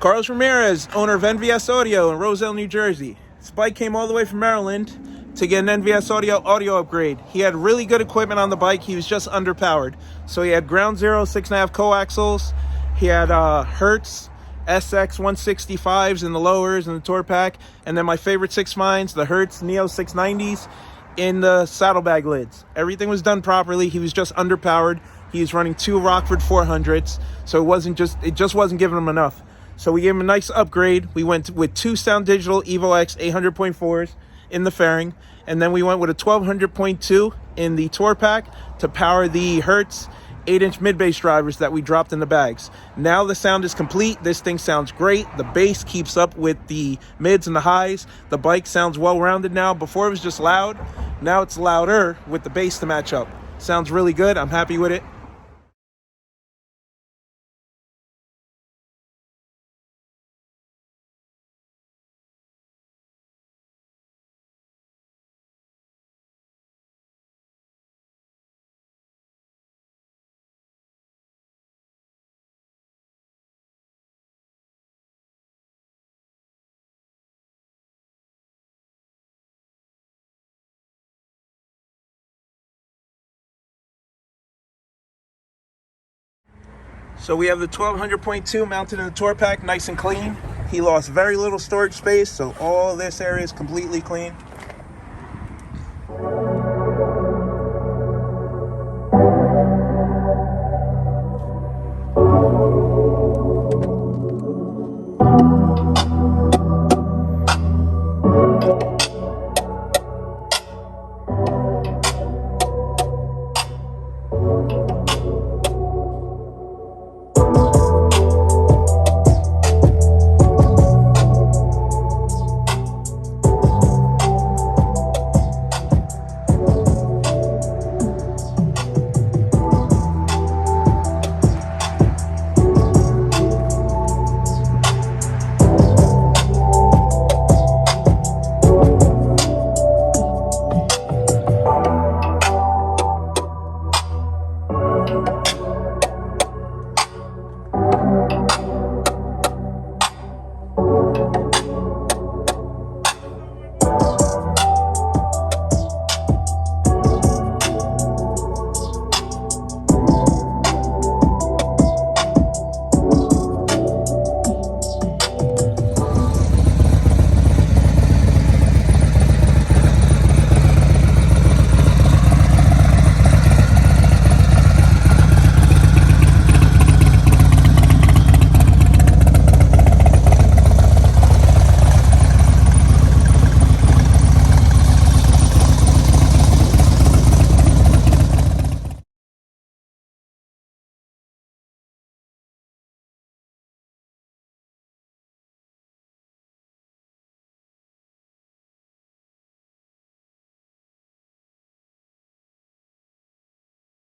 Carlos Ramirez, owner of NVS Audio in Roselle, New Jersey. This bike came all the way from Maryland to get an NVS audio upgrade. He had really good equipment on the bike. He was just underpowered. So he had ground zero 6.5 coaxles. He had Hertz SX 165s in the lowers and the tour pack. And then my favorite 6.9s, the Hertz Neo 690s in the saddlebag lids. Everything was done properly. He was just underpowered. He was running 2 Rockford 400s. So it just wasn't giving him enough. So we gave him a nice upgrade. We went with 2 Sound Digital evox 800.4s in the fairing, and then we went with a 1200.2 in the tour pack to power the Hertz 8-inch mid-bass drivers that we dropped in the bags. Now the sound is complete. This thing sounds great. The bass keeps up with the mids and the highs. The bike sounds well-rounded now. Before it was just loud. Now it's louder with the bass to match up. Sounds really good. I'm happy with it. So we have the 1200.2 mounted in the tour pack, nice and clean. He lost very little storage space, so all this area is completely clean.